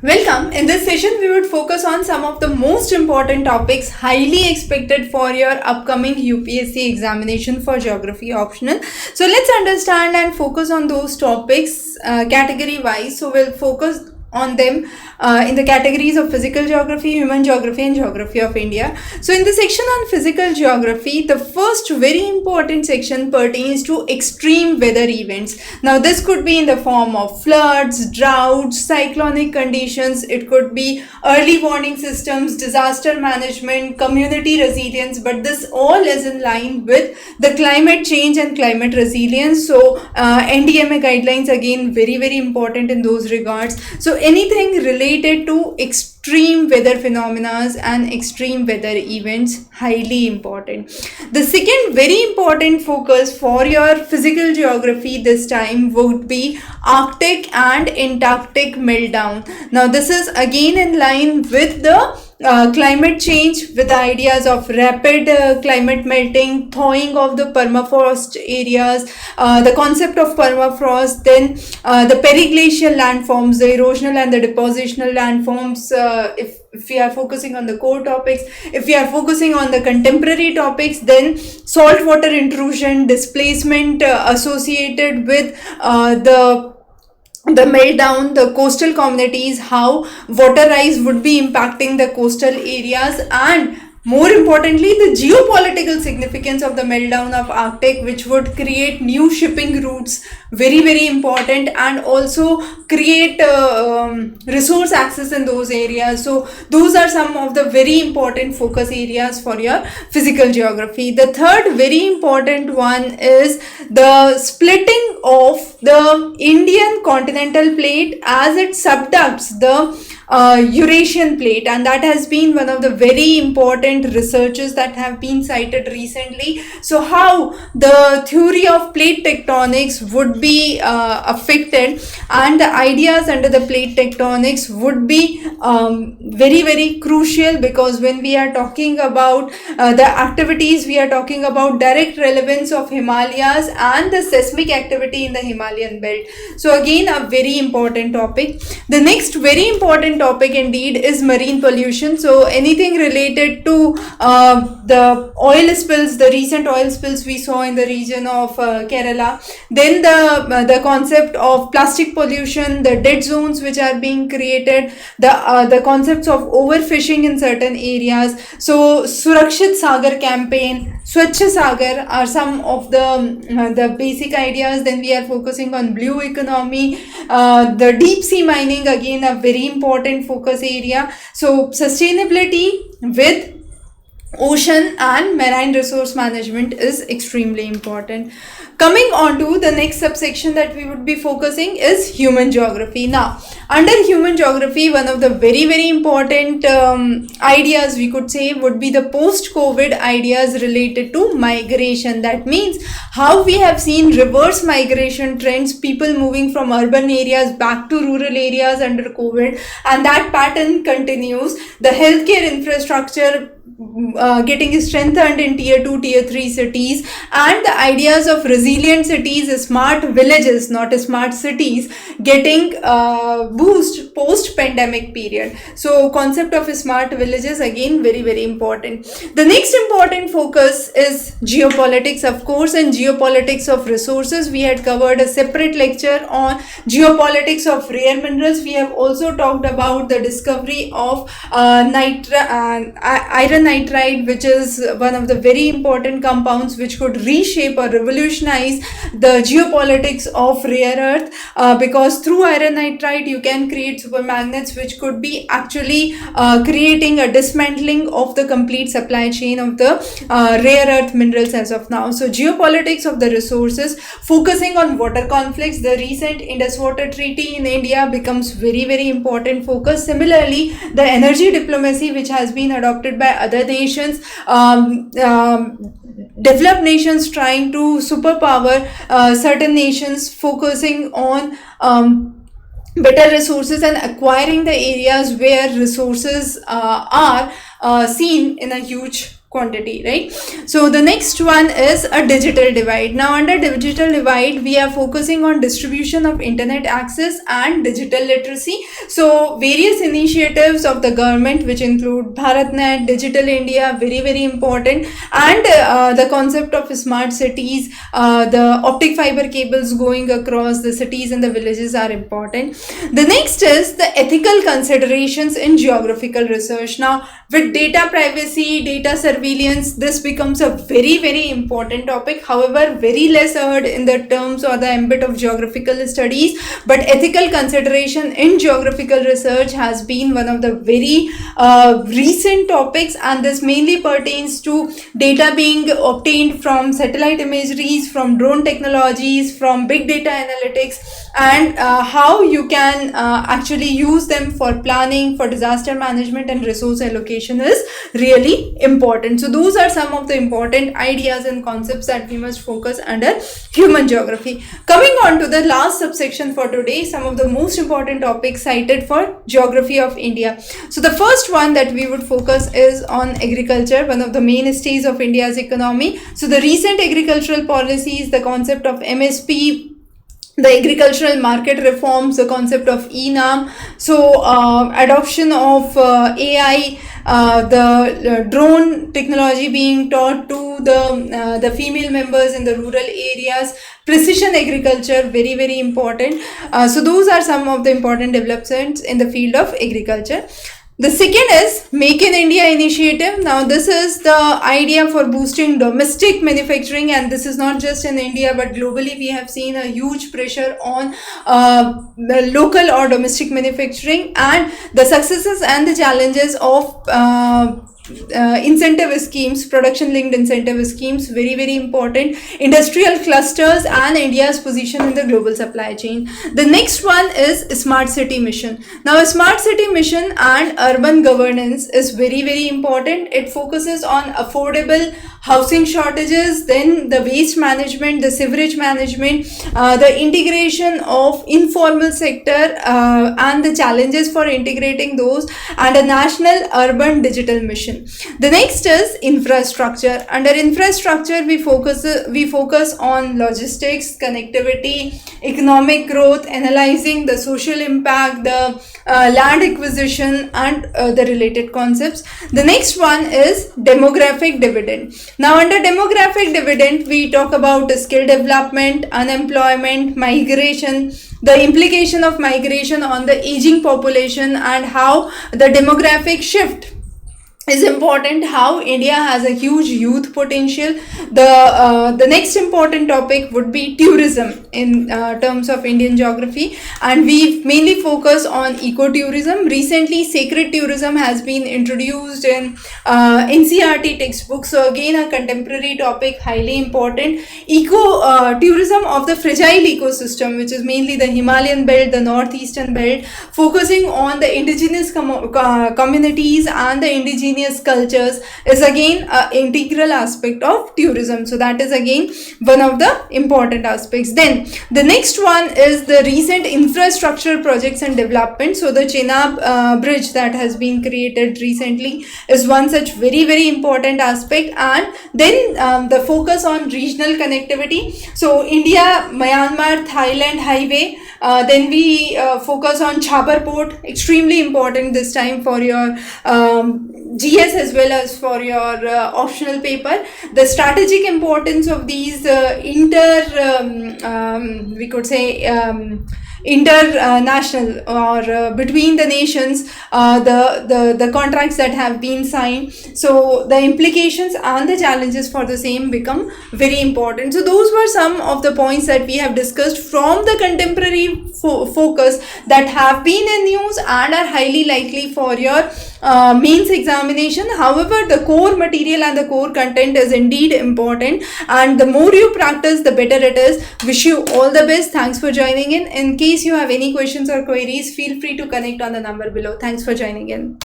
Welcome. In this session, we would focus on some of the most important topics highly expected for your upcoming UPSC examination for geography optional. So let's understand and focus on those topics category wise. So we'll focus on them in the categories of physical geography, human geography, and geography of India. So in the section on physical geography, the first very important section pertains to extreme weather events. Now this could be in the form of floods, droughts, cyclonic conditions. It could be early warning systems, disaster management, community resilience, but this all is in line with the climate change and climate resilience. So NDMA guidelines, again, very important in those regards. So anything related to extreme weather phenomena and extreme weather events, highly important. The second very important focus for your physical geography this time would be Arctic and Antarctic meltdown. Now this is again in line with the climate change, with the ideas of rapid climate melting, thawing of the permafrost areas, the concept of permafrost, then the periglacial landforms, the erosional and the depositional landforms. If we are focusing on the core topics, if we are focusing on the contemporary topics, then saltwater intrusion, displacement associated with the meltdown, the coastal communities, how water rise would be impacting the coastal areas, and more importantly, the geopolitical significance of the meltdown of Arctic, which would create new shipping routes, very important, and also create resource access in those areas. So those are some of the very important focus areas for your physical geography. The third very important one is the splitting of the Indian continental plate as it subducts the Eurasian plate, and that has been one of the very important researches that have been cited recently. So how the theory of plate tectonics would be affected, and the ideas under the plate tectonics would be very crucial, because when we are talking about the activities, we are talking about direct relevance of Himalayas and the seismic activity in the Himalayan belt. So again, a very important topic. The next very important topic indeed is marine pollution. So anything related to the oil spills, the recent oil spills we saw in the region of Kerala, then the concept of plastic pollution, the dead zones which are being created, the concepts of overfishing in certain areas. So Surakshit Sagar campaign, Swachh Sagar are some of the basic ideas. Then we are focusing on blue economy, the deep sea mining, again a very important focus area. So sustainability with ocean and marine resource management is extremely important. Coming on to the next subsection that we would be focusing is human geography. Now, under human geography, one of the very important ideas we could say would be the post-COVID ideas related to migration. That means how we have seen reverse migration trends, people moving from urban areas back to rural areas under COVID, and that pattern continues. The healthcare infrastructure getting strengthened in tier 2, tier 3 cities, and the ideas of resilient cities, smart villages, not smart cities, getting boost post pandemic period. So concept of smart villages, again very important. The next important focus is geopolitics, of course, and geopolitics of resources. We had covered a separate lecture on geopolitics of rare minerals. We have also talked about the discovery of iron nitride, which is one of the very important compounds which could reshape or revolutionize the geopolitics of rare earth, because through iron nitride you can create supermagnets which could be actually creating a dismantling of the complete supply chain of the rare earth minerals as of now. So geopolitics of the resources, focusing on water conflicts. The recent Indus Water Treaty in India becomes very important focus. Similarly, the energy diplomacy which has been adopted by other nations, developed nations trying to superpower certain nations, focusing on better resources and acquiring the areas where resources are seen in a huge quantity, right? So the next one is a digital divide. Now under digital divide, we are focusing on distribution of internet access and digital literacy. So various initiatives of the government, which include BharatNet, Digital India, very important, and the concept of smart cities, the optic fiber cables going across the cities and the villages are important. The next is the ethical considerations in geographical research. Now with data privacy, data surveillance, this becomes a very important topic. However, very less heard in the terms or the ambit of geographical studies, but ethical consideration in geographical research has been one of the very recent topics, and this mainly pertains to data being obtained from satellite imageries, from drone technologies, from big data analytics, and how you can actually use them for planning, for disaster management and resource allocation is really important. So those are some of the important ideas and concepts that we must focus under human geography. Coming on to the last subsection for today, some of the most important topics cited for geography of India. So the first one that we would focus is on agriculture, one of the mainstays of India's economy. So the recent agricultural policies, the concept of MSP, the agricultural market reforms, the concept of ENAM, so adoption of AI, the drone technology being taught to the female members in the rural areas, precision agriculture, very important. So those are some of the important developments in the field of agriculture. The second is Make in India initiative. Now this is the idea for boosting domestic manufacturing, and this is not just in India but globally we have seen a huge pressure on the local or domestic manufacturing, and the successes and the challenges of incentive schemes, production linked incentive schemes, very important, industrial clusters and India's position in the global supply chain. The next one is smart city mission. Now a smart city mission and urban governance is very important. It focuses on affordable housing shortages, then the waste management, the sewerage management, the integration of informal sector and the challenges for integrating those, and a national urban digital mission. The next is infrastructure. Under infrastructure, we focus on logistics, connectivity, economic growth, analyzing the social impact, the land acquisition and the related concepts. The next one is demographic dividend. Now under demographic dividend, we talk about skill development, unemployment, migration, the implication of migration on the aging population, and how the demographic shift is important, how India has a huge youth potential. The next important topic would be tourism in terms of Indian geography, and we mainly focus on ecotourism. Recently sacred tourism has been introduced in NCERT textbooks, so again a contemporary topic, highly important. Tourism of the fragile ecosystem, which is mainly the Himalayan belt, the northeastern belt, focusing on the indigenous communities and the indigenous cultures, is again an integral aspect of tourism. So that is again one of the important aspects. Then the next one is the recent infrastructure projects and development. So the Chenab bridge that has been created recently is one such very important aspect. And then the focus on regional connectivity, so India Myanmar Thailand highway. Then we focus on Chabar port, extremely important this time for your GS as well as for your optional paper. The strategic importance of these we could say international or between the nations, the contracts that have been signed, so the implications and the challenges for the same become very important. So those were some of the points that we have discussed from the contemporary focus that have been in news and are highly likely for your mains examination. However, the core material and the core content is indeed important, and the more you practice, the better it is. Wish you all the best. Thanks for joining in. In case you have any questions or queries, feel free to connect on the number below. Thanks for joining in.